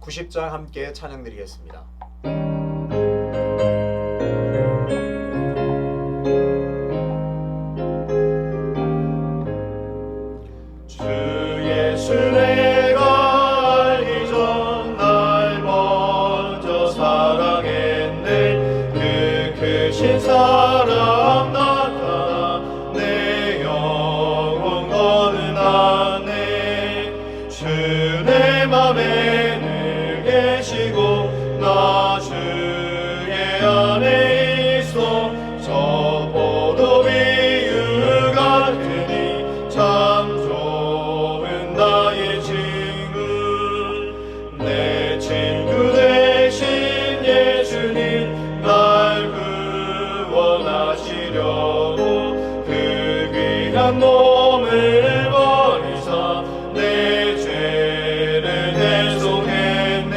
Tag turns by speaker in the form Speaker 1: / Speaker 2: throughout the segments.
Speaker 1: 90장 함께 찬양 드리겠습니다. 주 예수 내가 알기 전 날 먼저 사랑했네. 그 크신 사랑 나타나 내 영혼 거듭났네. 주 내 맘에 늘 계시고 나 주의 안에 있어. 저 포도비유 같으니 참 좋은 나의 친구. 내 친구 되신 예수님 날 구원하시려고 그 귀한 몸을 버리사 내 죄를 대속했네.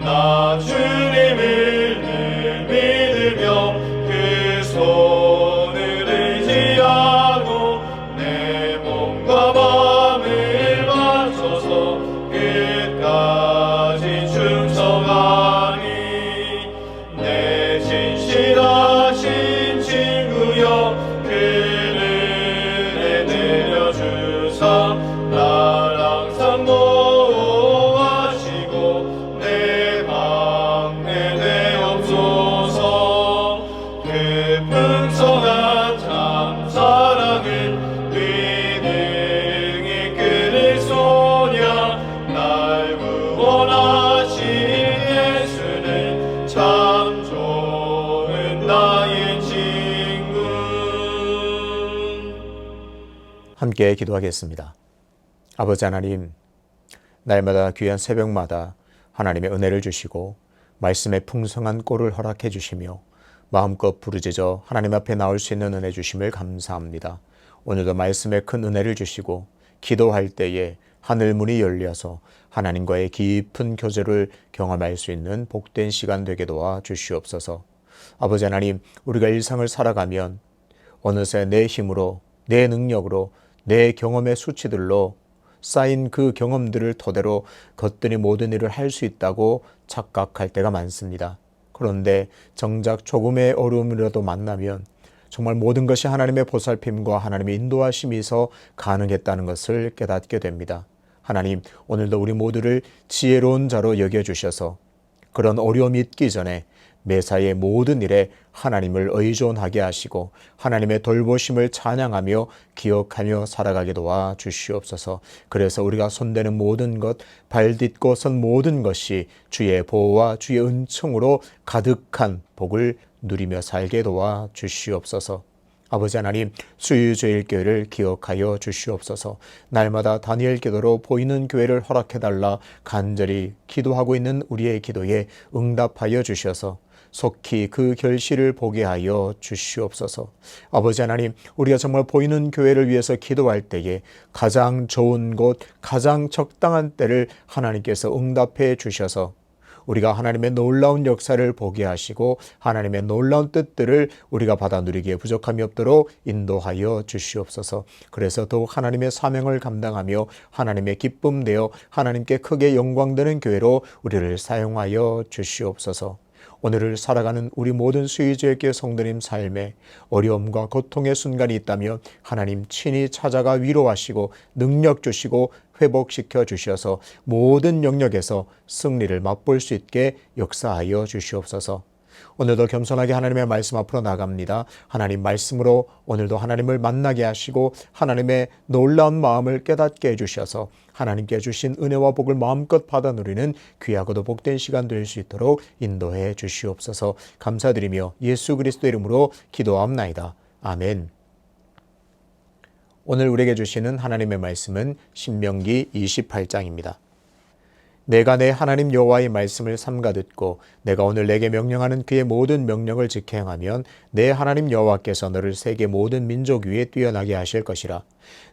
Speaker 1: 나 주님을 늘 믿으며 그 손을 의지하고 내 몸과 마음을 바쳐서 끝까지 충성하니. 내 진실하신 친구여 그 은혜 내려주사 날 항상 보호하시고 내 방해 되옵소서. 그 풍성한 참 사랑을 위능히 끊을 소냐. 날 구원하신 예수는 참 좋은 나의 친구.
Speaker 2: 함께 기도하겠습니다. 아버지 하나님, 날마다 귀한 새벽마다 하나님의 은혜를 주시고 말씀의 풍성한 꼴을 허락해 주시며 마음껏 부르짖어 하나님 앞에 나올 수 있는 은혜 주심을 감사합니다. 오늘도 말씀에 큰 은혜를 주시고 기도할 때에 하늘문이 열려서 하나님과의 깊은 교제를 경험할 수 있는 복된 시간 되게 도와 주시옵소서. 아버지 하나님, 우리가 일상을 살아가면 어느새 내 힘으로, 내 능력으로, 내 경험의 수치들로 쌓인 그 경험들을 토대로 거뜬히 모든 일을 할 수 있다고 착각할 때가 많습니다. 그런데 정작 조금의 어려움이라도 만나면 정말 모든 것이 하나님의 보살핌과 하나님의 인도하심이서 가능했다는 것을 깨닫게 됩니다. 하나님, 오늘도 우리 모두를 지혜로운 자로 여겨주셔서 그런 어려움이 있기 전에 매사의 모든 일에 하나님을 의존하게 하시고 하나님의 돌보심을 찬양하며 기억하며 살아가게 도와 주시옵소서. 그래서 우리가 손대는 모든 것, 발딛고 선 모든 것이 주의 보호와 주의 은총으로 가득한 복을 누리며 살게 도와 주시옵소서. 아버지 하나님, 수유주일교회를 기억하여 주시옵소서. 날마다 다니엘 기도로 보이는 교회를 허락해달라 간절히 기도하고 있는 우리의 기도에 응답하여 주셔서 속히 그 결실을 보게 하여 주시옵소서. 아버지 하나님, 우리가 정말 보이는 교회를 위해서 기도할 때에 가장 좋은 곳, 가장 적당한 때를 하나님께서 응답해 주셔서 우리가 하나님의 놀라운 역사를 보게 하시고 하나님의 놀라운 뜻들을 우리가 받아 누리기에 부족함이 없도록 인도하여 주시옵소서. 그래서 더욱 하나님의 사명을 감당하며 하나님의 기쁨 되어 하나님께 크게 영광되는 교회로 우리를 사용하여 주시옵소서. 오늘을 살아가는 우리 모든 수의주의교회 성도님 삶에 어려움과 고통의 순간이 있다면 하나님 친히 찾아가 위로하시고 능력 주시고 회복시켜 주셔서 모든 영역에서 승리를 맛볼 수 있게 역사하여 주시옵소서. 오늘도 겸손하게 하나님의 말씀 앞으로 나갑니다. 하나님 말씀으로 오늘도 하나님을 만나게 하시고 하나님의 놀라운 마음을 깨닫게 해주셔서 하나님께 주신 은혜와 복을 마음껏 받아 누리는 귀하고도 복된 시간 될 수 있도록 인도해 주시옵소서. 감사드리며 예수 그리스도 이름으로 기도하옵나이다. 아멘. 오늘 우리에게 주시는 하나님의 말씀은 신명기 28장입니다. 내가 내 하나님 여호와의 말씀을 삼가 듣고 내가 오늘 내게 명령하는 그의 모든 명령을 직행하면 내 하나님 여호와께서 너를 세계 모든 민족 위에 뛰어나게 하실 것이라.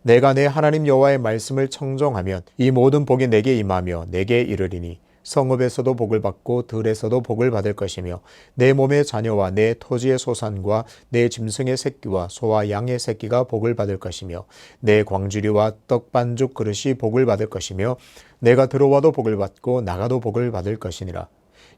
Speaker 2: 내가 내 하나님 여호와의 말씀을 청종하면 이 모든 복이 내게 임하며 내게 이르리니 성읍에서도 복을 받고 들에서도 복을 받을 것이며 내 몸의 자녀와 내 토지의 소산과 내 짐승의 새끼와 소와 양의 새끼가 복을 받을 것이며 내 광주리와 떡반죽 그릇이 복을 받을 것이며 내가 들어와도 복을 받고 나가도 복을 받을 것이니라.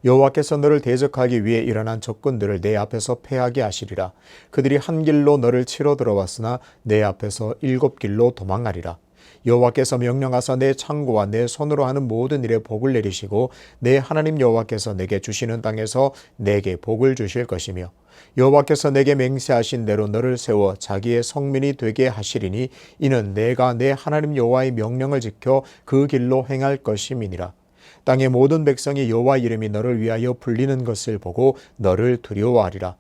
Speaker 2: 여호와께서 너를 대적하기 위해 일어난 적군들을 내 앞에서 패하게 하시리라. 그들이 한 길로 너를 치러 들어왔으나 내 앞에서 7길로 도망하리라. 여호와께서 명령하사 내 창고와 내 손으로 하는 모든 일에 복을 내리시고 내 하나님 여호와께서 내게 주시는 땅에서 내게 복을 주실 것이며 여호와께서 내게 맹세하신 대로 너를 세워 자기의 성민이 되게 하시리니 이는 내가 내 하나님 여호와의 명령을 지켜 그 길로 행할 것임이니라. 땅의 모든 백성이 여호와 이름이 너를 위하여 불리는 것을 보고 너를 두려워하리라.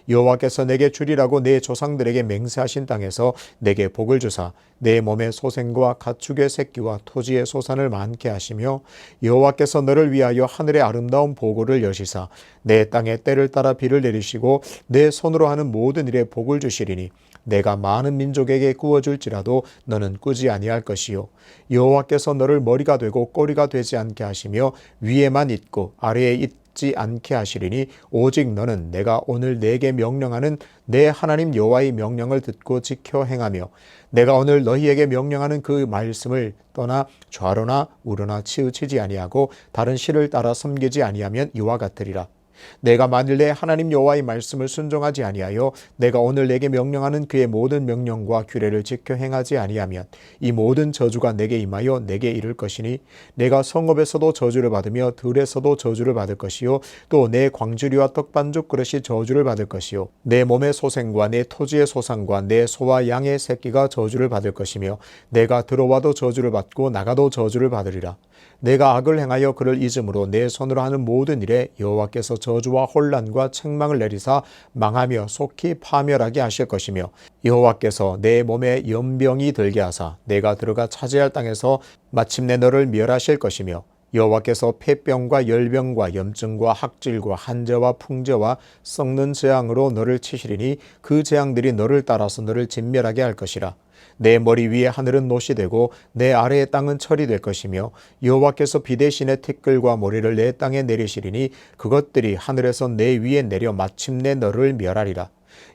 Speaker 2: 여호와께서 내게 주리라고 내 조상들에게 맹세하신 땅에서 내게 복을 주사 내 몸의 소생과 가축의 새끼와 토지의 소산을 많게 하시며 여호와께서 너를 위하여 하늘의 아름다운 보고를 여시사 내 땅에 때를 따라 비를 내리시고 내 손으로 하는 모든 일에 복을 주시리니 내가 많은 민족에게 구워줄지라도 너는 꾸지 아니할 것이요 여호와께서 너를 머리가 되고 꼬리가 되지 않게 하시며 위에만 있고 아래에 있지 않게 하시리니 오직 너는 내가 오늘 내게 명령하는 내 하나님 여호와의 명령을 듣고 지켜 행하며 내가 오늘 너희에게 명령하는 그 말씀을 떠나 좌로나 우로나 치우치지 아니하고 다른 신을 따라 섬기지 아니하면 이와 같으리라. 내가 만일 내 하나님 여호와의 말씀을 순종하지 아니하여 내가 오늘 내게 명령하는 그의 모든 명령과 규례를 지켜 행하지 아니하면 이 모든 저주가 내게 임하여 내게 이를 것이니 내가 성읍에서도 저주를 받으며 들에서도 저주를 받을 것이요 또 내 광주리와 떡반죽 그릇이 저주를 받을 것이요 내 몸의 소생과 내 토지의 소산과 내 소와 양의 새끼가 저주를 받을 것이며 내가 들어와도 저주를 받고 나가도 저주를 받으리라. 내가 악을 행하여 그를 잊음으로 내 손으로 하는 모든 일에 여호와께서 저주와 혼란과 책망을 내리사 망하며 속히 파멸하게 하실 것이며 여호와께서 내 몸에 연병이 들게 하사 내가 들어가 차지할 땅에서 마침내 너를 멸하실 것이며 여호와께서 폐병과 열병과 염증과 학질과 한저와 풍저와 썩는 재앙으로 너를 치시리니 그 재앙들이 너를 따라서 너를 진멸하게 할 것이라. 내 머리 위에 하늘은 노시 되고 내 아래의 땅은 철이 될 것이며 여호와께서 비 대신에 티끌과 모래를 내 땅에 내리시리니 그것들이 하늘에서 내 위에 내려 마침내 너를 멸하리라.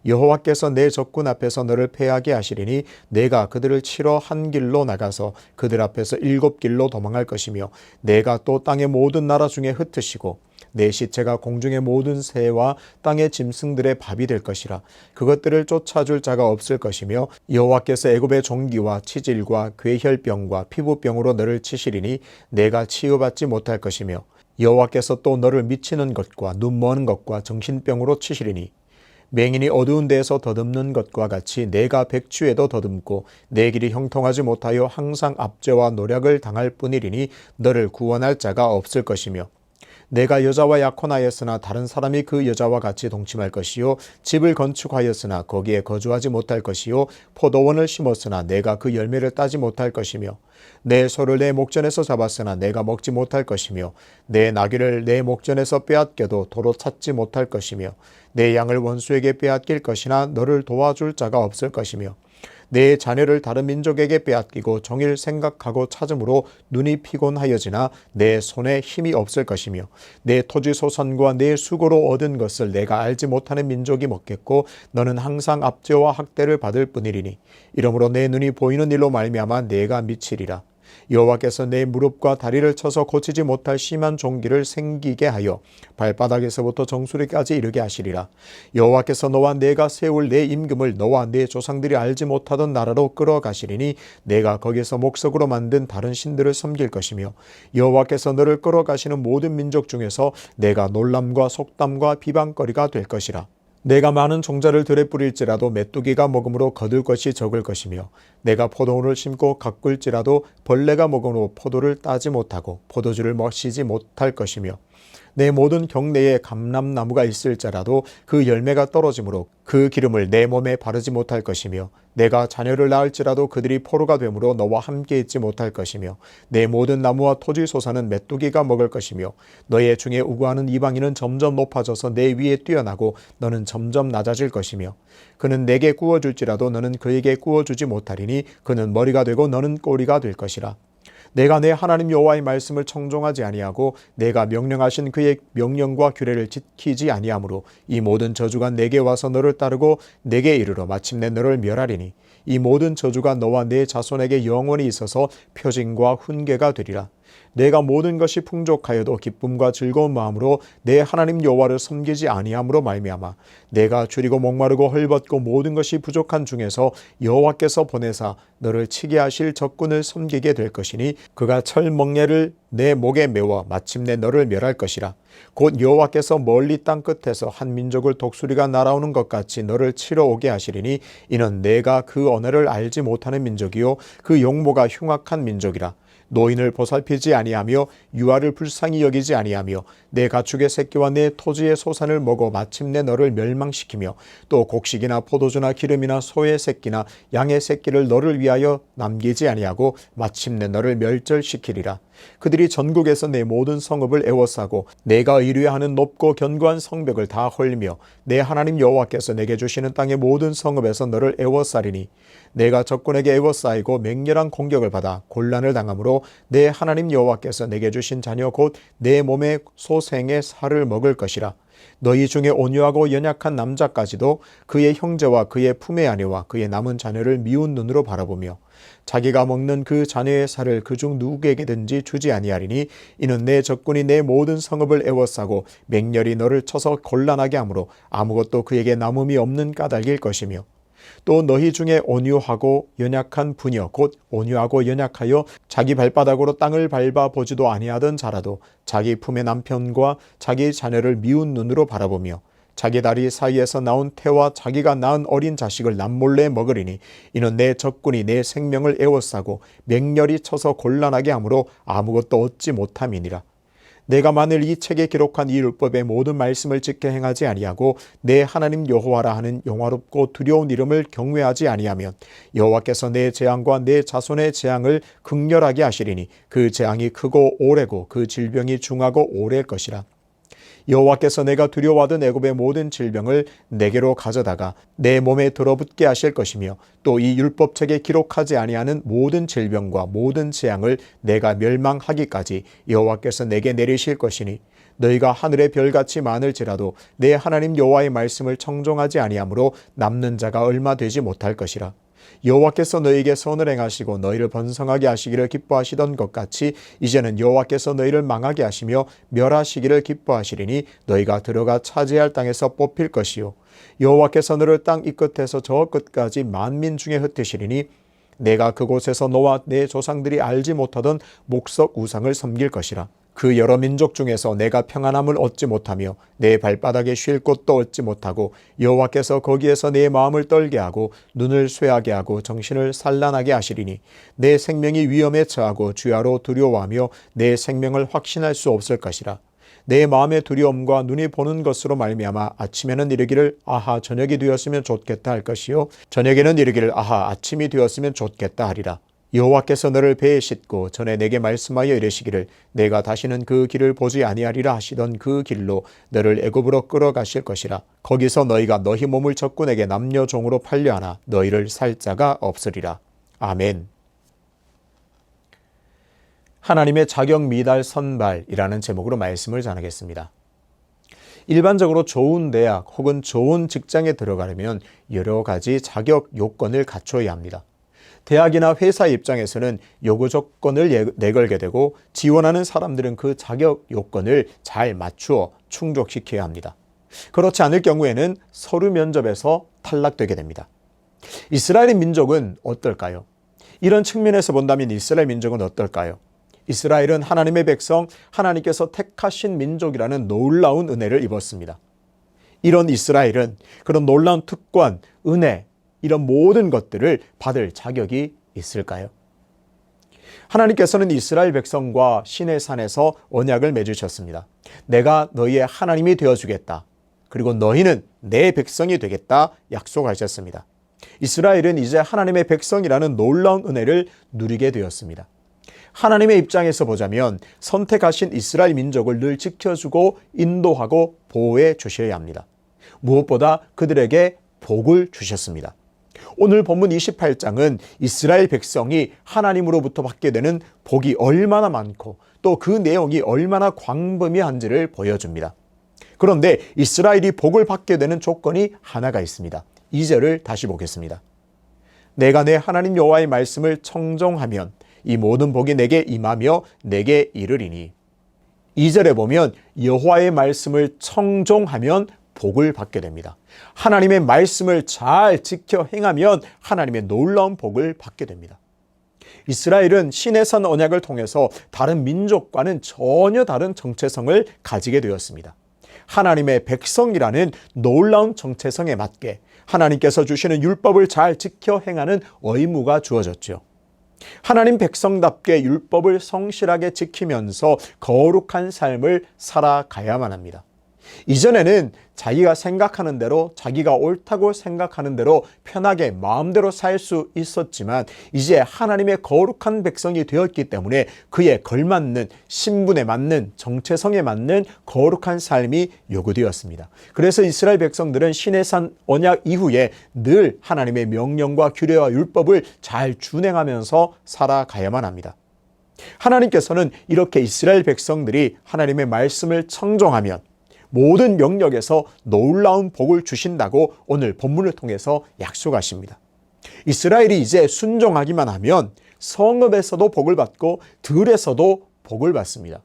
Speaker 2: 여호와께서 내 적군 앞에서 너를 패하게 하시리니 내가 그들을 치러 한 길로 나가서 그들 앞에서 7길로 도망할 것이며 내가 또 땅의 모든 나라 중에 흩으시고 내 시체가 공중의 모든 새와 땅의 짐승들의 밥이 될 것이라. 그것들을 쫓아줄 자가 없을 것이며 여호와께서 애굽의 종기와 치질과 괴혈병과 피부병으로 너를 치시리니 내가 치유받지 못할 것이며 여호와께서 또 너를 미치는 것과 눈머는 것과 정신병으로 치시리니 맹인이 어두운 데에서 더듬는 것과 같이 내가 백추에도 더듬고 내 길이 형통하지 못하여 항상 압제와 노략을 당할 뿐이리니 너를 구원할 자가 없을 것이며 내가 여자와 약혼하였으나 다른 사람이 그 여자와 같이 동침할 것이요 집을 건축하였으나 거기에 거주하지 못할 것이요 포도원을 심었으나 내가 그 열매를 따지 못할 것이며 내 소를 내 목전에서 잡았으나 내가 먹지 못할 것이며 내 나귀를 내 목전에서 빼앗겨도 도로 찾지 못할 것이며 내 양을 원수에게 빼앗길 것이나 너를 도와줄 자가 없을 것이며 내 자녀를 다른 민족에게 빼앗기고 종일 생각하고 찾음으로 눈이 피곤하여지나 내 손에 힘이 없을 것이며 내 토지 소산과 내 수고로 얻은 것을 내가 알지 못하는 민족이 먹겠고 너는 항상 압제와 학대를 받을 뿐이리니 이러므로 내 눈이 보이는 일로 말미암아 내가 미치리라. 여호와께서 내 무릎과 다리를 쳐서 고치지 못할 심한 종기를 생기게 하여 발바닥에서부터 정수리까지 이르게 하시리라. 여호와께서 너와 내가 세울 내 임금을 너와 내 조상들이 알지 못하던 나라로 끌어가시리니 내가 거기서 목석으로 만든 다른 신들을 섬길 것이며 여호와께서 너를 끌어가시는 모든 민족 중에서 내가 놀람과 속담과 비방거리가 될 것이라. 내가 많은 종자를 들에 뿌릴지라도 메뚜기가 먹음으로 거둘 것이 적을 것이며 내가 포도원을 심고 가꿀지라도 벌레가 먹음으로 포도를 따지 못하고 포도주를 마시지 못할 것이며 내 모든 경내에 감람나무가 있을지라도 그 열매가 떨어지므로 그 기름을 내 몸에 바르지 못할 것이며 내가 자녀를 낳을지라도 그들이 포로가 되므로 너와 함께 있지 못할 것이며 내 모든 나무와 토지 소산은 메뚜기가 먹을 것이며 너의 중에 우고하는 이방인은 점점 높아져서 내 위에 뛰어나고 너는 점점 낮아질 것이며 그는 내게 구워줄지라도 너는 그에게 구워주지 못하리니 그는 머리가 되고 너는 꼬리가 될 것이라. 내가 내 하나님 여호와의 말씀을 청종하지 아니하고 내가 명령하신 그의 명령과 규례를 지키지 아니하므로 이 모든 저주가 내게 와서 너를 따르고 내게 이르러 마침내 너를 멸하리니 이 모든 저주가 너와 내 자손에게 영원히 있어서 표징과 훈계가 되리라. 내가 모든 것이 풍족하여도 기쁨과 즐거운 마음으로 내 하나님 여호와를 섬기지 아니함으로 말미암아 내가 줄이고 목마르고 헐벗고 모든 것이 부족한 중에서 여호와께서 보내사 너를 치게 하실 적군을 섬기게 될 것이니 그가 철멍에를 내 목에 메워 마침내 너를 멸할 것이라. 곧 여호와께서 멀리 땅 끝에서 한 민족을 독수리가 날아오는 것 같이 너를 치러 오게 하시리니 이는 내가 그 언어를 알지 못하는 민족이요 그 용모가 흉악한 민족이라. 노인을 보살피지 아니하며 유아를 불쌍히 여기지 아니하며 내 가축의 새끼와 내 토지의 소산을 먹어 마침내 너를 멸망시키며 또 곡식이나 포도주나 기름이나 소의 새끼나 양의 새끼를 너를 위하여 남기지 아니하고 마침내 너를 멸절시키리라. 그들이 전국에서 내 모든 성읍을 애워싸고 내가 의뢰하는 높고 견고한 성벽을 다 헐며 내 하나님 여호와께서 내게 주시는 땅의 모든 성읍에서 너를 애워싸리니 내가 적군에게 애워싸이고 맹렬한 공격을 받아 곤란을 당하므로 내 하나님 여호와께서 내게 주신 자녀 곧 내 몸의 소생의 살을 먹을 것이라. 너희 중에 온유하고 연약한 남자까지도 그의 형제와 그의 품의 아내와 그의 남은 자녀를 미운 눈으로 바라보며 자기가 먹는 그 자녀의 살을 그중 누구에게든지 주지 아니하리니 이는 내 적군이 내 모든 성읍을 애워싸고 맹렬히 너를 쳐서 곤란하게 하므로 아무것도 그에게 남음이 없는 까닭일 것이며 또 너희 중에 온유하고 연약한 부녀 곧 온유하고 연약하여 자기 발바닥으로 땅을 밟아 보지도 아니하던 자라도 자기 품의 남편과 자기 자녀를 미운 눈으로 바라보며 자기 다리 사이에서 나온 태와 자기가 낳은 어린 자식을 남몰래 먹으리니 이는 내 적군이 내 생명을 애워싸고 맹렬히 쳐서 곤란하게 하므로 아무것도 얻지 못함이니라. 내가 만일 이 책에 기록한 이 율법의 모든 말씀을 지켜 행하지 아니하고 내 하나님 여호와라 하는 영화롭고 두려운 이름을 경외하지 아니하면 여호와께서 내 재앙과 내 자손의 재앙을 극렬하게 하시리니 그 재앙이 크고 오래고 그 질병이 중하고 오래일 것이라. 여호와께서 내가 두려워하던 애굽의 모든 질병을 내게로 가져다가 내 몸에 들어붙게 하실 것이며 또 이 율법책에 기록하지 아니하는 모든 질병과 모든 재앙을 내가 멸망하기까지 여호와께서 내게 내리실 것이니 너희가 하늘의 별같이 많을지라도 내 하나님 여호와의 말씀을 청종하지 아니하므로 남는 자가 얼마 되지 못할 것이라. 여호와께서 너희에게 선을 행하시고 너희를 번성하게 하시기를 기뻐하시던 것 같이 이제는 여호와께서 너희를 망하게 하시며 멸하시기를 기뻐하시리니 너희가 들어가 차지할 땅에서 뽑힐 것이요 여호와께서 너를 땅 이 끝에서 저 끝까지 만민 중에 흩으시리니 내가 그곳에서 너와 내 조상들이 알지 못하던 목석 우상을 섬길 것이라. 그 여러 민족 중에서 내가 평안함을 얻지 못하며 내 발바닥에 쉴 곳도 얻지 못하고 여호와께서 거기에서 내 마음을 떨게 하고 눈을 쇠하게 하고 정신을 산란하게 하시리니 내 생명이 위험에 처하고 주야로 두려워하며 내 생명을 확신할 수 없을 것이라. 내 마음의 두려움과 눈이 보는 것으로 말미암아 아침에는 이르기를 아하 저녁이 되었으면 좋겠다 할 것이요 저녁에는 이르기를 아하 아침이 되었으면 좋겠다 하리라. 여호와께서 너를 배에 싣고 전에 내게 말씀하여 이르시기를 내가 다시는 그 길을 보지 아니하리라 하시던 그 길로 너를 애굽으로 끌어가실 것이라. 거기서 너희가 너희 몸을 적군에게 남녀 종으로 팔려하나 너희를 살 자가 없으리라. 아멘. 하나님의 자격 미달 선발이라는 제목으로 말씀을 전하겠습니다. 일반적으로 좋은 대학 혹은 좋은 직장에 들어가려면 여러 가지 자격 요건을 갖춰야 합니다. 대학이나 회사 입장에서는 요구 조건을 내걸게 되고 지원하는 사람들은 그 자격 요건을 잘 맞추어 충족시켜야 합니다. 그렇지 않을 경우에는 서류 면접에서 탈락되게 됩니다. 이스라엘의 민족은 어떨까요? 이런 측면에서 본다면 이스라엘 민족은 어떨까요? 이스라엘은 하나님의 백성, 하나님께서 택하신 민족이라는 놀라운 은혜를 입었습니다. 이런 이스라엘은 그런 놀라운 특권, 은혜, 이런 모든 것들을 받을 자격이 있을까요? 하나님께서는 이스라엘 백성과 시내산에서 언약을 맺으셨습니다. 내가 너희의 하나님이 되어주겠다. 그리고 너희는 내 백성이 되겠다 약속하셨습니다. 이스라엘은 이제 하나님의 백성이라는 놀라운 은혜를 누리게 되었습니다. 하나님의 입장에서 보자면 선택하신 이스라엘 민족을 늘 지켜주고 인도하고 보호해 주셔야 합니다. 무엇보다 그들에게 복을 주셨습니다. 오늘 본문 28장은 이스라엘 백성이 하나님으로부터 받게 되는 복이 얼마나 많고 또 그 내용이 얼마나 광범위한지를 보여줍니다. 그런데 이스라엘이 복을 받게 되는 조건이 하나가 있습니다. 2절을 다시 보겠습니다. 내가 내 하나님 여호와의 말씀을 청종하면 이 모든 복이 내게 임하며 내게 이르리니. 2절에 보면 여호와의 말씀을 청종하면 복을 받게 됩니다. 하나님의 말씀을 잘 지켜 행하면 하나님의 놀라운 복을 받게 됩니다. 이스라엘은 시내산 언약을 통해서 다른 민족과는 전혀 다른 정체성을 가지게 되었습니다. 하나님의 백성이라는 놀라운 정체성에 맞게 하나님께서 주시는 율법을 잘 지켜 행하는 의무가 주어졌죠. 하나님 백성답게 율법을 성실하게 지키면서 거룩한 삶을 살아가야만 합니다. 이전에는 자기가 생각하는 대로, 자기가 옳다고 생각하는 대로 편하게 마음대로 살 수 있었지만 이제 하나님의 거룩한 백성이 되었기 때문에 그에 걸맞는 신분에 맞는 정체성에 맞는 거룩한 삶이 요구되었습니다. 그래서 이스라엘 백성들은 시내산 언약 이후에 늘 하나님의 명령과 규례와 율법을 잘 준행하면서 살아가야만 합니다. 하나님께서는 이렇게 이스라엘 백성들이 하나님의 말씀을 청종하면 모든 영역에서 놀라운 복을 주신다고 오늘 본문을 통해서 약속하십니다. 이스라엘이 이제 순종하기만 하면 성읍에서도 복을 받고 들에서도 복을 받습니다.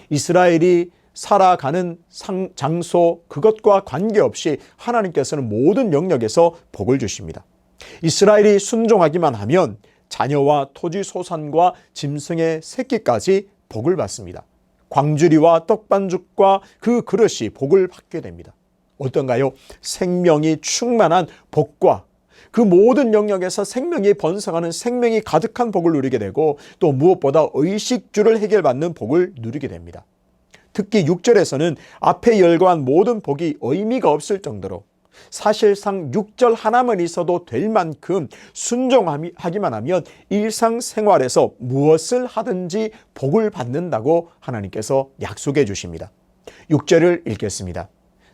Speaker 2: 이스라엘이 살아가는 장소 그것과 관계없이 하나님께서는 모든 영역에서 복을 주십니다. 이스라엘이 순종하기만 하면 자녀와 토지 소산과 짐승의 새끼까지 복을 받습니다. 광주리와 떡반죽과 그 그릇이 복을 받게 됩니다. 어떤가요? 생명이 충만한 복과 그 모든 영역에서 생명이 번성하는 생명이 가득한 복을 누리게 되고 또 무엇보다 의식주를 해결받는 복을 누리게 됩니다. 특히 6절에서는 앞에 열거한 모든 복이 의미가 없을 정도로 사실상 6절 하나만 있어도 될 만큼 순종하기만 하면 일상생활에서 무엇을 하든지 복을 받는다고 하나님께서 약속해 주십니다. 6절을 읽겠습니다.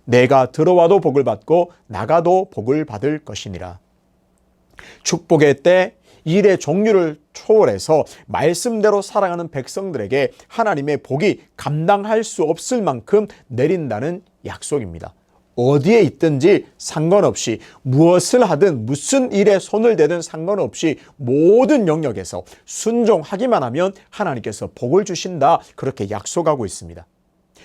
Speaker 2: 내가 들어와도 복을 받고 나가도 복을 받을 것이니라. 축복의 때 일의 종류를 초월해서 말씀대로 살아가는 백성들에게 하나님의 복이 감당할 수 없을 만큼 내린다는 약속입니다. 어디에 있든지 상관없이 무엇을 하든 무슨 일에 손을 대든 상관없이 모든 영역에서 순종하기만 하면 하나님께서 복을 주신다 그렇게 약속하고 있습니다.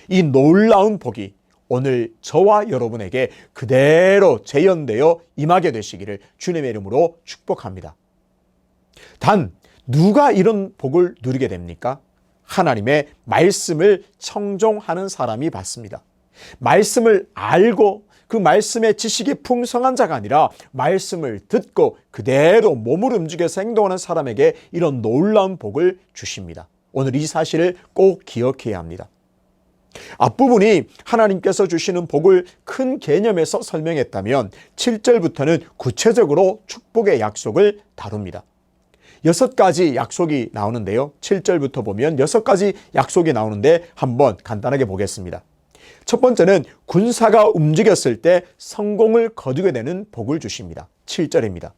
Speaker 2: 이 놀라운 복이 오늘 저와 여러분에게 그대로 재현되어 임하게 되시기를 주님의 이름으로 축복합니다. 단 누가 이런 복을 누리게 됩니까? 하나님의 말씀을 청종하는 사람이 받습니다. 말씀을 알고 그 말씀의 지식이 풍성한 자가 아니라 말씀을 듣고 그대로 몸을 움직여서 행동하는 사람에게 이런 놀라운 복을 주십니다. 오늘 이 사실을 꼭 기억해야 합니다. 앞부분이 하나님께서 주시는 복을 큰 개념에서 설명했다면 7절부터는 구체적으로 축복의 약속을 다룹니다. 6가지 약속이 나오는데요. 7절부터 보면 6가지 약속이 나오는데 한번 간단하게 보겠습니다. 첫 번째는 군사가 움직였을 때 성공을 거두게 되는 복을 주십니다. 7절입니다.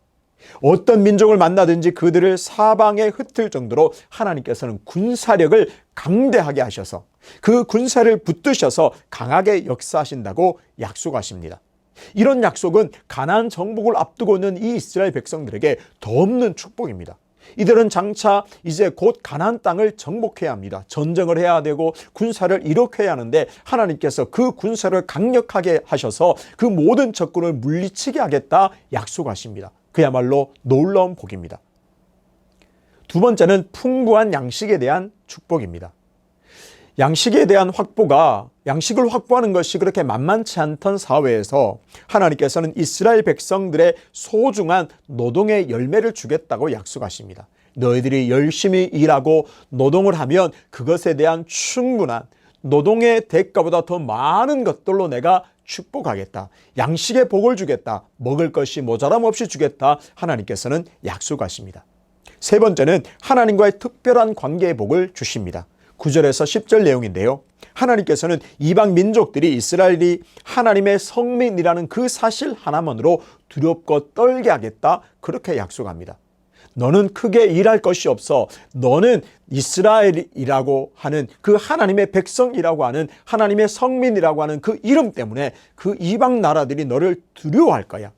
Speaker 2: 어떤 민족을 만나든지 그들을 사방에 흩을 정도로 하나님께서는 군사력을 강대하게 하셔서 그 군사를 붙드셔서 강하게 역사하신다고 약속하십니다. 이런 약속은 가나안 정복을 앞두고 있는 이 이스라엘 백성들에게 더 없는 축복입니다. 이들은 장차 이제 곧 가나안 땅을 정복해야 합니다. 전쟁을 해야 되고 군사를 일으켜야 하는데 하나님께서 그 군사를 강력하게 하셔서 그 모든 적군을 물리치게 하겠다 약속하십니다. 그야말로 놀라운 복입니다. 두 번째는 풍부한 양식에 대한 축복입니다. 양식에 대한 양식을 확보하는 것이 그렇게 만만치 않던 사회에서 하나님께서는 이스라엘 백성들의 소중한 노동의 열매를 주겠다고 약속하십니다. 너희들이 열심히 일하고 노동을 하면 그것에 대한 충분한 노동의 대가보다 더 많은 것들로 내가 축복하겠다. 양식의 복을 주겠다. 먹을 것이 모자람 없이 주겠다. 하나님께서는 약속하십니다. 세 번째는 하나님과의 특별한 관계의 복을 주십니다. 9절에서 10절 내용인데요. 하나님께서는 이방 민족들이 이스라엘이 하나님의 성민이라는 그 사실 하나만으로 두렵고 떨게 하겠다, 그렇게 약속합니다. 너는 크게 일할 것이 없어. 너는 이스라엘이라고 하는 그 하나님의 백성이라고 하는 하나님의 성민이라고 하는 그 이름 때문에 그 이방 나라들이 너를 두려워할 거야.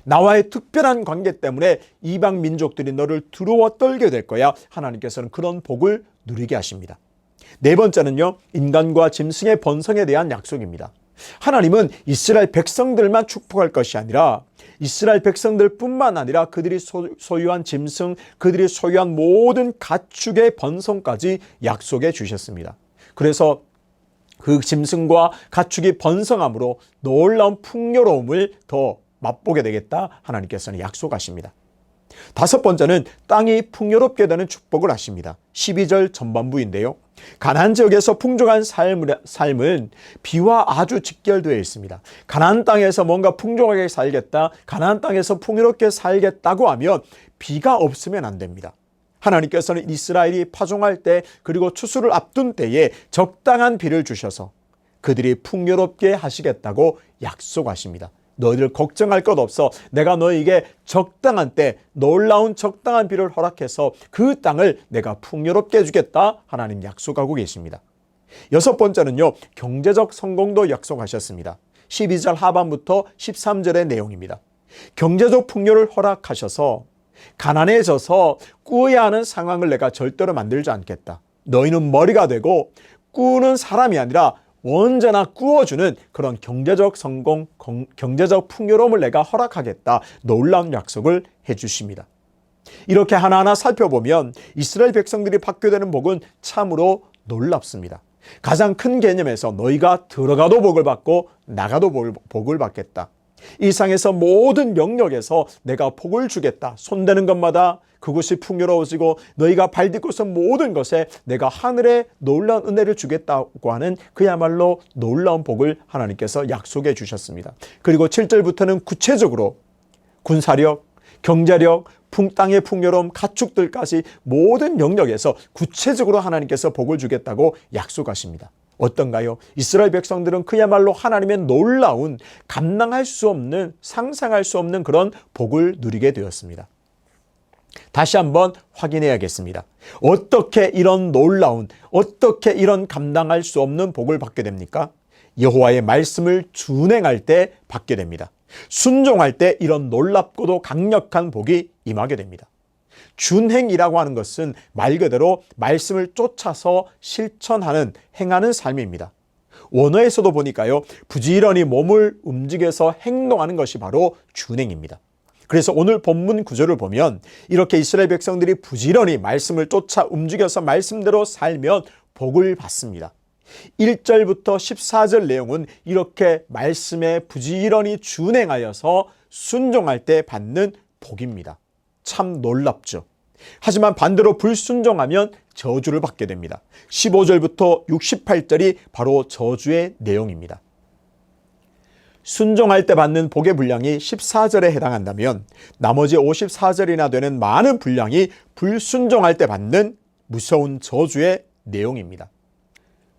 Speaker 2: 나와의 특별한 관계 때문에 이방 민족들이 너를 두려워 떨게 될 거야. 하나님께서는 그런 복을 누리게 하십니다. 네 번째는요, 인간과 짐승의 번성에 대한 약속입니다. 하나님은 이스라엘 백성들만 축복할 것이 아니라 이스라엘 백성들뿐만 아니라 그들이 소유한 짐승, 그들이 소유한 모든 가축의 번성까지 약속해 주셨습니다. 그래서 그 짐승과 가축이 번성함으로 놀라운 풍요로움을 더 맛보게 되겠다, 하나님께서는 약속하십니다. 다섯 번째는 땅이 풍요롭게 되는 축복을 하십니다. 12절 전반부인데요, 가나안 지역에서 풍족한 삶은 비와 아주 직결되어 있습니다. 가나안 땅에서 뭔가 풍족하게 살겠다, 가나안 땅에서 풍요롭게 살겠다고 하면 비가 없으면 안 됩니다. 하나님께서는 이스라엘이 파종할 때, 그리고 추수를 앞둔 때에 적당한 비를 주셔서 그들이 풍요롭게 하시겠다고 약속하십니다. 너희들 걱정할 것 없어. 내가 너희에게 적당한 때, 놀라운 적당한 비를 허락해서 그 땅을 내가 풍요롭게 해주겠다, 하나님 약속하고 계십니다. 여섯 번째는요, 경제적 성공도 약속하셨습니다. 12절 하반부터 13절의 내용입니다. 경제적 풍요를 허락하셔서 가난해져서 꾸어야 하는 상황을 내가 절대로 만들지 않겠다. 너희는 머리가 되고 꾸는 사람이 아니라 언제나 꾸어주는 그런 경제적 성공, 경제적 풍요로움을 내가 허락하겠다, 놀라운 약속을 해주십니다. 이렇게 하나하나 살펴보면 이스라엘 백성들이 받게 되는 복은 참으로 놀랍습니다. 가장 큰 개념에서 너희가 들어가도 복을 받고 나가도 복을 받겠다. 이 상에서 모든 영역에서 내가 복을 주겠다. 손대는 것마다 그곳이 풍요로워지고 너희가 발딛고선 모든 것에 내가 하늘의 놀라운 은혜를 주겠다고 하는 그야말로 놀라운 복을 하나님께서 약속해 주셨습니다. 그리고 7절부터는 구체적으로 군사력, 경제력, 땅의 풍요로움, 가축들까지 모든 영역에서 구체적으로 하나님께서 복을 주겠다고 약속하십니다. 어떤가요? 이스라엘 백성들은 그야말로 하나님의 놀라운, 감당할 수 없는, 상상할 수 없는 그런 복을 누리게 되었습니다. 다시 한번 확인해야겠습니다. 어떻게 이런 놀라운, 어떻게 이런 감당할 수 없는 복을 받게 됩니까? 여호와의 말씀을 준행할 때 받게 됩니다. 순종할 때 이런 놀랍고도 강력한 복이 임하게 됩니다. 준행이라고 하는 것은 말 그대로 말씀을 쫓아서 실천하는, 행하는 삶입니다. 원어에서도 보니까요, 부지런히 몸을 움직여서 행동하는 것이 바로 준행입니다. 그래서 오늘 본문 구절을 보면 이렇게 이스라엘 백성들이 부지런히 말씀을 쫓아 움직여서 말씀대로 살면 복을 받습니다. 1절부터 14절 내용은 이렇게 말씀에 부지런히 준행하여서 순종할 때 받는 복입니다. 참 놀랍죠. 하지만 반대로 불순종하면 저주를 받게 됩니다. 15절부터 68절이 바로 저주의 내용입니다. 순종할 때 받는 복의 분량이 14절에 해당한다면 나머지 54절이나 되는 많은 분량이 불순종할 때 받는 무서운 저주의 내용입니다.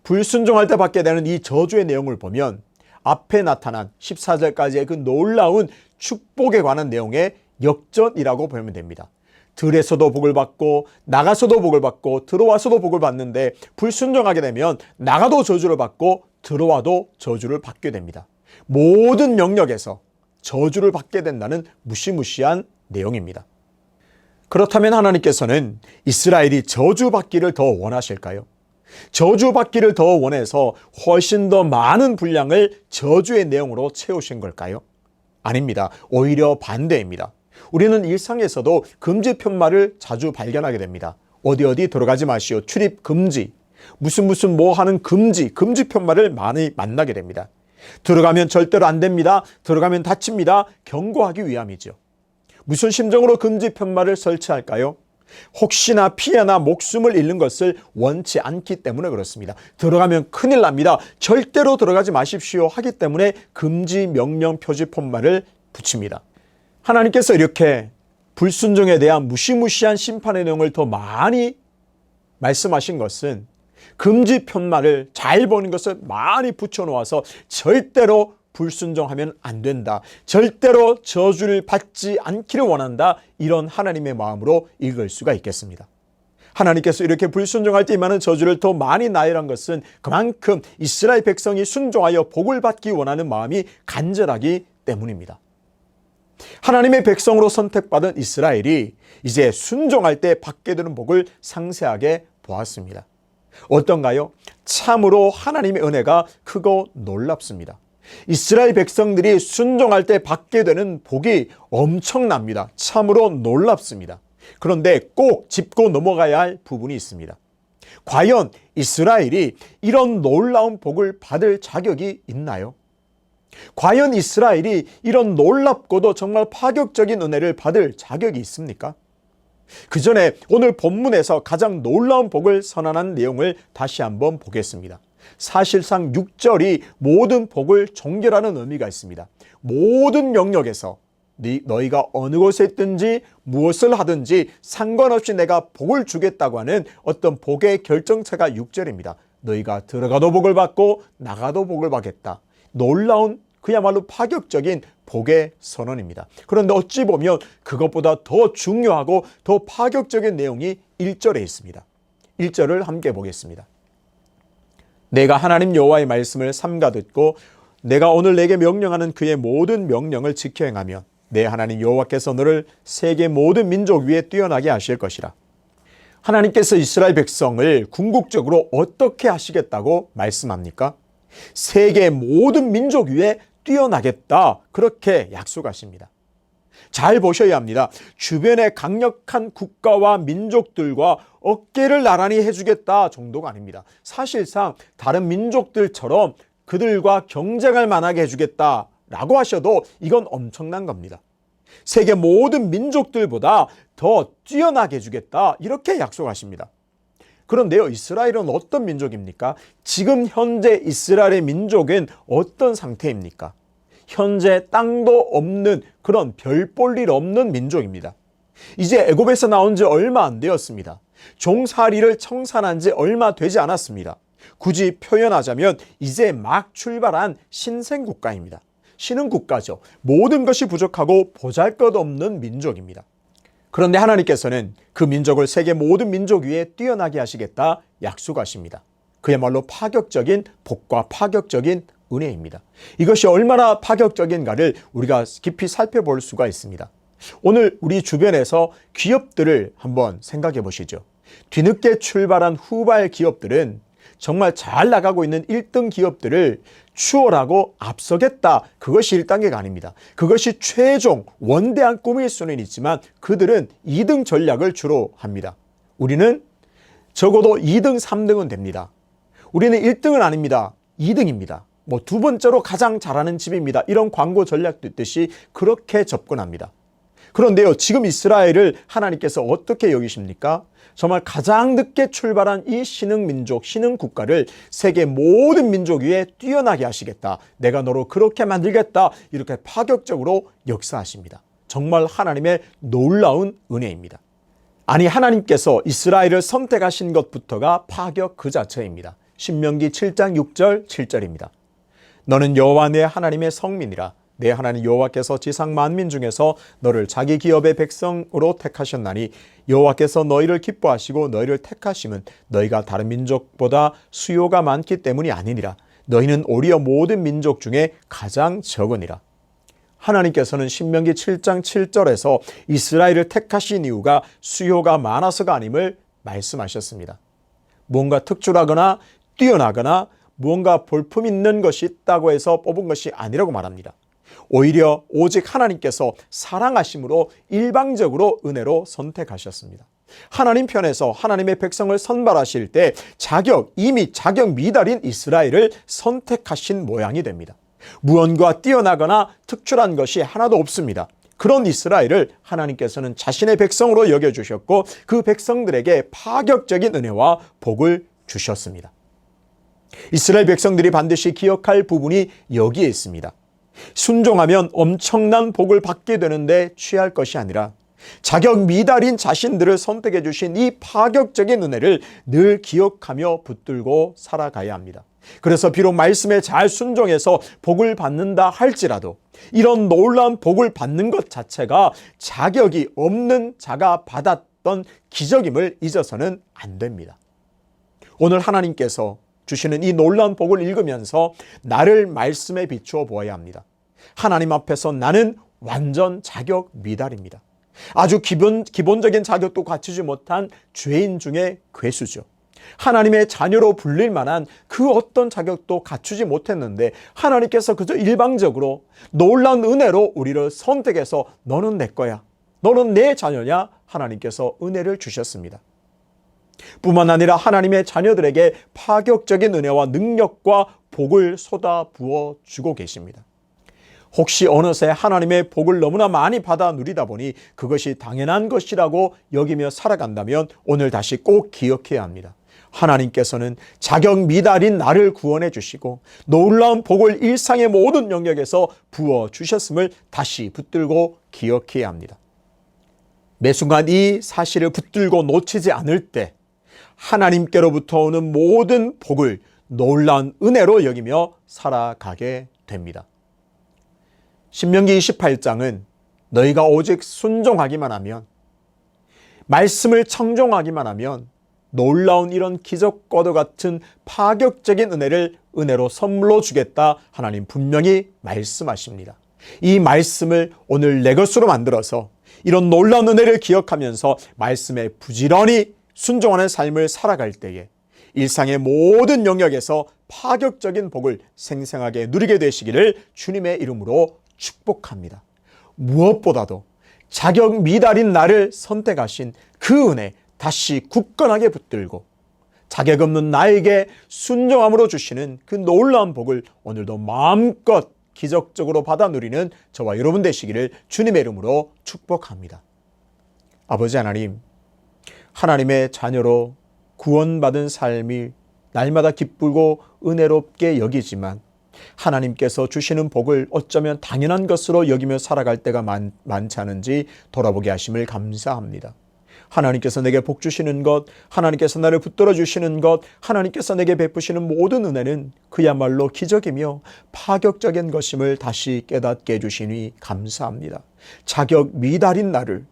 Speaker 2: 불순종할 때 받게 되는 이 저주의 내용을 보면 앞에 나타난 14절까지의 그 놀라운 축복에 관한 내용의 역전이라고 보면 됩니다. 들에서도 복을 받고 나가서도 복을 받고 들어와서도 복을 받는데 불순종하게 되면 나가도 저주를 받고 들어와도 저주를 받게 됩니다. 모든 영역에서 저주를 받게 된다는 무시무시한 내용입니다. 그렇다면 하나님께서는 이스라엘이 저주받기를 더 원하실까요? 저주받기를 더 원해서 훨씬 더 많은 분량을 저주의 내용으로 채우신 걸까요? 아닙니다. 오히려 반대입니다. 우리는 일상에서도 금지 편말을 자주 발견하게 됩니다. 어디 들어가지 마시오. 출입 금지. 무슨 뭐 하는 금지 편말을 많이 만나게 됩니다. 들어가면 절대로 안 됩니다. 들어가면 다칩니다. 경고하기 위함이죠. 무슨 심정으로 금지 편말을 설치할까요? 혹시나 피해나 목숨을 잃는 것을 원치 않기 때문에 그렇습니다. 들어가면 큰일 납니다. 절대로 들어가지 마십시오 하기 때문에 금지 명령 표지 편말을 붙입니다. 하나님께서 이렇게 불순종에 대한 무시무시한 심판의 내용을 더 많이 말씀하신 것은 금지 편말을 잘 보는 것을 많이 붙여놓아서 절대로 불순종하면 안 된다, 절대로 저주를 받지 않기를 원한다, 이런 하나님의 마음으로 읽을 수가 있겠습니다. 하나님께서 이렇게 불순종할 때 임하는 저주를 더 많이 나열한 것은 그만큼 이스라엘 백성이 순종하여 복을 받기 원하는 마음이 간절하기 때문입니다. 하나님의 백성으로 선택받은 이스라엘이 이제 순종할 때 받게 되는 복을 상세하게 보았습니다. 어떤가요? 참으로 하나님의 은혜가 크고 놀랍습니다. 이스라엘 백성들이 순종할 때 받게 되는 복이 엄청납니다. 참으로 놀랍습니다. 그런데 꼭 짚고 넘어가야 할 부분이 있습니다. 과연 이스라엘이 이런 놀라운 복을 받을 자격이 있나요? 과연 이스라엘이 이런 놀랍고도 정말 파격적인 은혜를 받을 자격이 있습니까? 그 전에 오늘 본문에서 가장 놀라운 복을 선언한 내용을 다시 한번 보겠습니다. 사실상 6절이 모든 복을 종결하는 의미가 있습니다. 모든 영역에서 너희가 어느 곳에 있든지 무엇을 하든지 상관없이 내가 복을 주겠다고 하는 어떤 복의 결정체가 6절입니다. 너희가 들어가도 복을 받고 나가도 복을 받겠다. 놀라운 그야말로 파격적인 복의 선언입니다. 그런데 어찌 보면 그것보다 더 중요하고 더 파격적인 내용이 1절에 있습니다. 1절을 함께 보겠습니다. 내가 하나님 여호와의 말씀을 삼가 듣고 내가 오늘 내게 명령하는 그의 모든 명령을 지켜 행하면 내 하나님 여호와께서 너를 세계 모든 민족 위에 뛰어나게 하실 것이라. 하나님께서 이스라엘 백성을 궁극적으로 어떻게 하시겠다고 말씀합니까? 세계 모든 민족 위에 뛰어나겠다, 그렇게 약속하십니다. 잘 보셔야 합니다. 주변의 강력한 국가와 민족들과 어깨를 나란히 해주겠다 정도가 아닙니다. 사실상 다른 민족들처럼 그들과 경쟁할 만하게 해주겠다라고 하셔도 이건 엄청난 겁니다. 세계 모든 민족들보다 더 뛰어나게 해주겠다, 이렇게 약속하십니다. 그런데요, 이스라엘은 어떤 민족입니까? 지금 현재 이스라엘의 민족은 어떤 상태입니까? 현재 땅도 없는 그런 별 볼 일 없는 민족입니다. 이제 애굽에서 나온 지 얼마 안 되었습니다. 종살이를 청산한 지 얼마 되지 않았습니다. 굳이 표현하자면 이제 막 출발한 신생국가입니다. 신흥국가죠. 모든 것이 부족하고 보잘것없는 민족입니다. 그런데 하나님께서는 그 민족을 세계 모든 민족 위에 뛰어나게 하시겠다 약속하십니다. 그야말로 파격적인 복과 파격적인 은혜입니다. 이것이 얼마나 파격적인가를 우리가 깊이 살펴볼 수가 있습니다. 오늘 우리 주변에서 기업들을 한번 생각해 보시죠. 뒤늦게 출발한 후발 기업들은 정말 잘 나가고 있는 1등 기업들을 추월하고 앞서겠다, 그것이 1단계가 아닙니다. 그것이 최종 원대한 꿈일 수는 있지만 그들은 2등 전략을 주로 합니다. 우리는 적어도 2등, 3등은 됩니다. 우리는 1등은 아닙니다. 2등입니다. 두 번째로 가장 잘하는 집입니다. 이런 광고 전략도 있듯이 그렇게 접근합니다. 그런데요, 지금 이스라엘을 하나님께서 어떻게 여기십니까? 정말 가장 늦게 출발한 이 신흥민족, 신흥국가를 세계 모든 민족 위에 뛰어나게 하시겠다, 내가 너로 그렇게 만들겠다, 이렇게 파격적으로 역사하십니다. 정말 하나님의 놀라운 은혜입니다. 아니, 하나님께서 이스라엘을 선택하신 것부터가 파격 그 자체입니다. 신명기 7장 6절 7절입니다. 너는 여호와 내 하나님의 성민이라. 내 하나님 여호와께서 지상 만민 중에서 너를 자기 기업의 백성으로 택하셨나니 여호와께서 너희를 기뻐하시고 너희를 택하심은 너희가 다른 민족보다 수요가 많기 때문이 아니니라. 너희는 오히려 모든 민족 중에 가장 적으니라. 하나님께서는 신명기 7장 7절에서 이스라엘을 택하신 이유가 수요가 많아서가 아님을 말씀하셨습니다. 뭔가 특출하거나 뛰어나거나 무언가 볼품 있는 것이 있다고 해서 뽑은 것이 아니라고 말합니다. 오히려 오직 하나님께서 사랑하심으로 일방적으로 은혜로 선택하셨습니다. 하나님 편에서 하나님의 백성을 선발하실 때 이미 자격 미달인 이스라엘을 선택하신 모양이 됩니다. 무언가 뛰어나거나 특출한 것이 하나도 없습니다. 그런 이스라엘을 하나님께서는 자신의 백성으로 여겨주셨고 그 백성들에게 파격적인 은혜와 복을 주셨습니다. 이스라엘 백성들이 반드시 기억할 부분이 여기에 있습니다. 순종하면 엄청난 복을 받게 되는데 취할 것이 아니라 자격 미달인 자신들을 선택해 주신 이 파격적인 은혜를 늘 기억하며 붙들고 살아가야 합니다. 그래서 비록 말씀에 잘 순종해서 복을 받는다 할지라도 이런 놀라운 복을 받는 것 자체가 자격이 없는 자가 받았던 기적임을 잊어서는 안 됩니다. 오늘 하나님께서 주시는 이 놀라운 복을 읽으면서 나를 말씀에 비추어 보아야 합니다. 하나님 앞에서 나는 완전 자격 미달입니다. 아주 기본적인 자격도 갖추지 못한 죄인 중에 괴수죠. 하나님의 자녀로 불릴 만한 그 어떤 자격도 갖추지 못했는데 하나님께서 그저 일방적으로 놀라운 은혜로 우리를 선택해서 너는 내 거야, 너는 내 자녀냐, 하나님께서 은혜를 주셨습니다. 뿐만 아니라 하나님의 자녀들에게 파격적인 은혜와 능력과 복을 쏟아부어 주고 계십니다. 혹시 어느새 하나님의 복을 너무나 많이 받아 누리다 보니 그것이 당연한 것이라고 여기며 살아간다면 오늘 다시 꼭 기억해야 합니다. 하나님께서는 자격 미달인 나를 구원해 주시고 놀라운 복을 일상의 모든 영역에서 부어 주셨음을 다시 붙들고 기억해야 합니다. 매 순간 이 사실을 붙들고 놓치지 않을 때 하나님께로부터 오는 모든 복을 놀라운 은혜로 여기며 살아가게 됩니다. 신명기 28장은 너희가 오직 순종하기만 하면, 말씀을 청종하기만 하면 놀라운 이런 기적과도 같은 파격적인 은혜로 선물로 주겠다 하나님 분명히 말씀하십니다. 이 말씀을 오늘 내 것으로 만들어서 이런 놀라운 은혜를 기억하면서 말씀에 부지런히 순종하는 삶을 살아갈 때에 일상의 모든 영역에서 파격적인 복을 생생하게 누리게 되시기를 주님의 이름으로 축복합니다. 무엇보다도 자격 미달인 나를 선택하신 그 은혜 다시 굳건하게 붙들고 자격 없는 나에게 순종함으로 주시는 그 놀라운 복을 오늘도 마음껏 기적적으로 받아 누리는 저와 여러분 되시기를 주님의 이름으로 축복합니다. 아버지 하나님, 하나님의 자녀로 구원받은 삶이 날마다 기쁘고 은혜롭게 여기지만 하나님께서 주시는 복을 어쩌면 당연한 것으로 여기며 살아갈 때가 많지 않은지 돌아보게 하심을 감사합니다. 하나님께서 내게 복 주시는 것, 하나님께서 나를 붙들어 주시는 것, 하나님께서 내게 베푸시는 모든 은혜는 그야말로 기적이며 파격적인 것임을 다시 깨닫게 해주시니 감사합니다. 자격 미달인 나를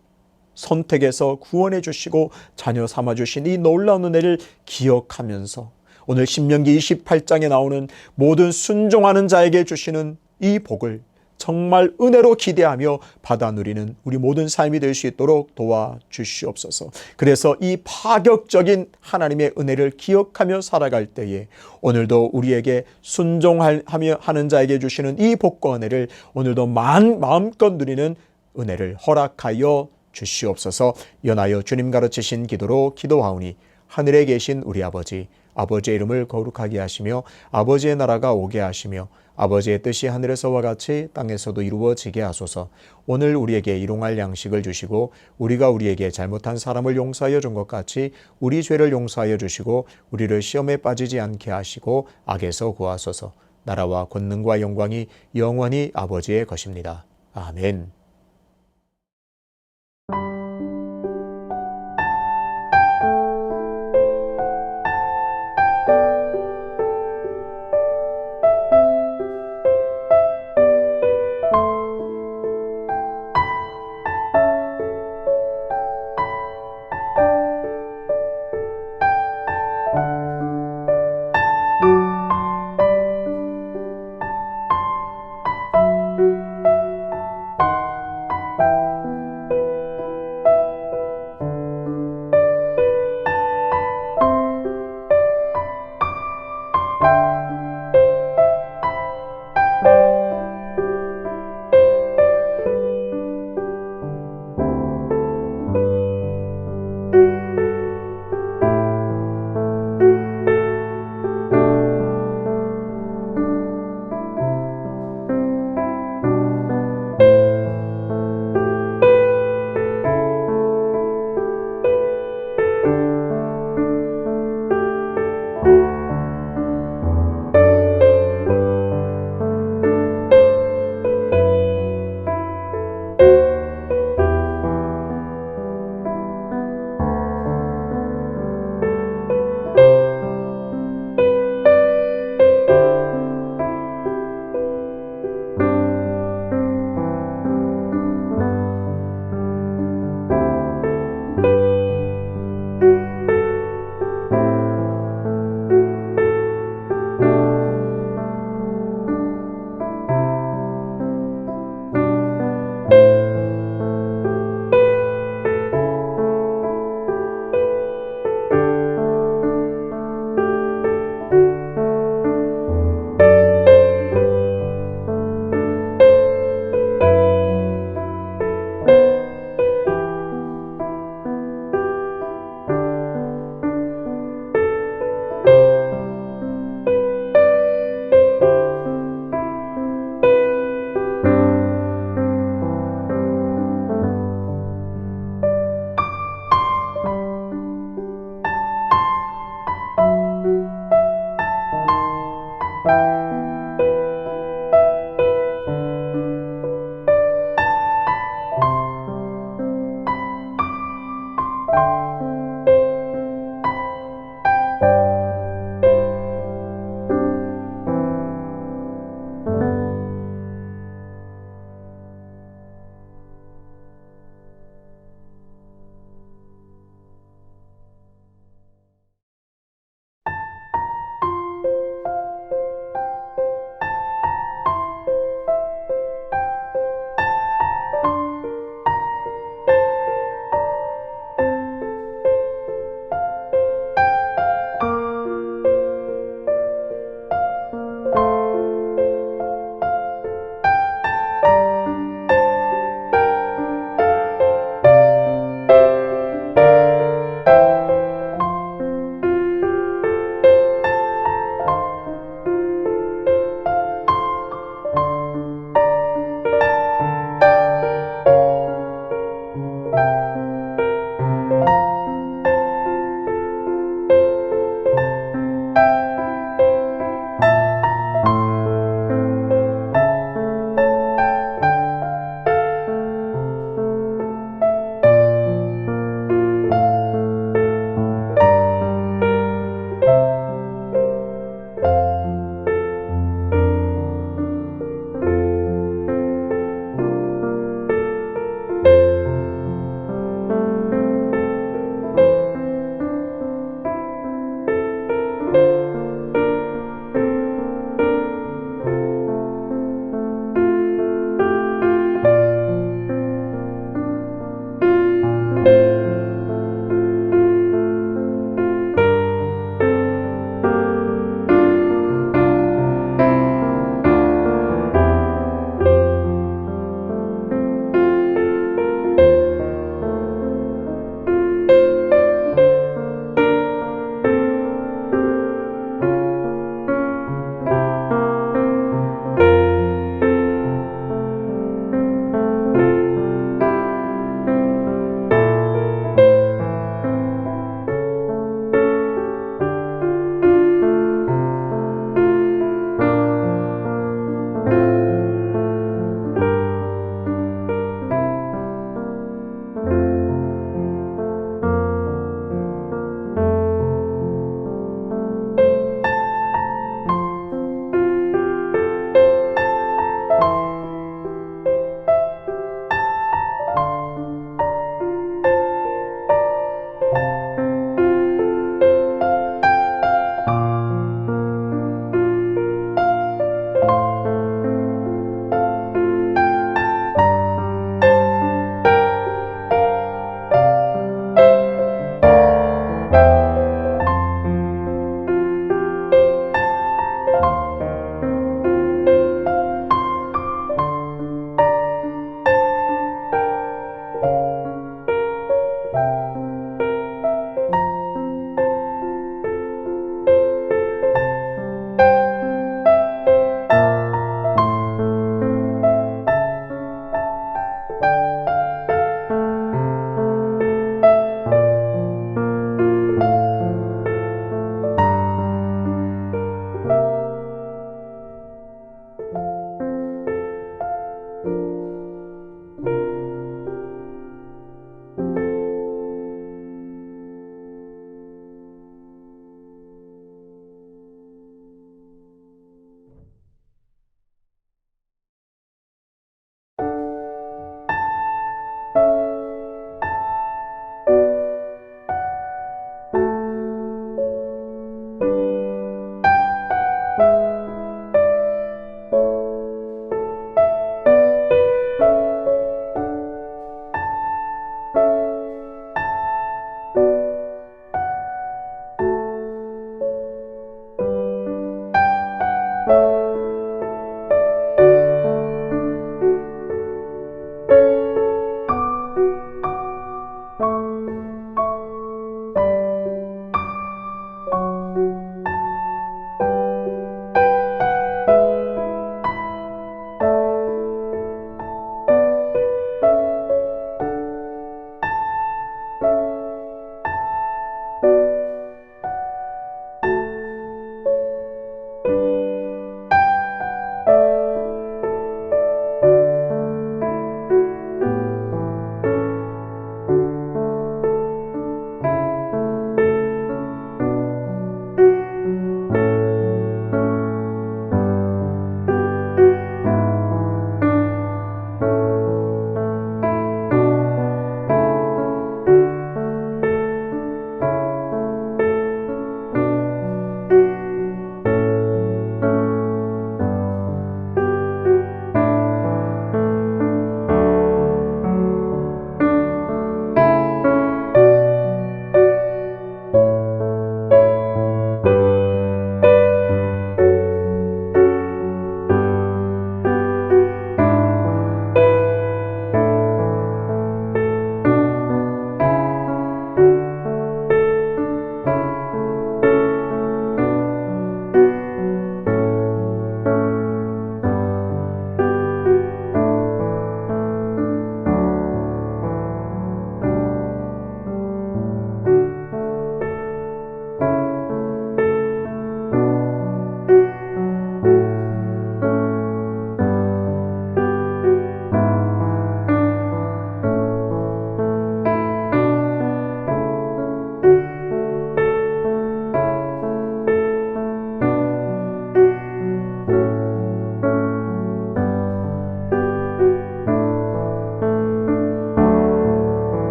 Speaker 2: 선택해서 구원해 주시고 자녀 삼아 주신 이 놀라운 은혜를 기억하면서 오늘 신명기 28장에 나오는 모든 순종하는 자에게 주시는 이 복을 정말 은혜로 기대하며 받아 누리는 우리 모든 삶이 될 수 있도록 도와주시옵소서. 그래서 이 파격적인 하나님의 은혜를 기억하며 살아갈 때에 오늘도 우리에게 순종하며 하는 자에게 주시는 이 복과 은혜를 오늘도 마음껏 누리는 은혜를 허락하여 주시옵소서. 연하여 주님 가르치신 기도로 기도하오니 하늘에 계신 우리 아버지, 아버지의 이름을 거룩하게 하시며 아버지의 나라가 오게 하시며 아버지의 뜻이 하늘에서와 같이 땅에서도 이루어지게 하소서. 오늘 우리에게 일용할 양식을 주시고 우리가 우리에게 잘못한 사람을 용서하여 준 것 같이 우리 죄를 용서하여 주시고 우리를 시험에 빠지지 않게 하시고 악에서 구하소서. 나라와 권능과 영광이 영원히 아버지의 것입니다. 아멘.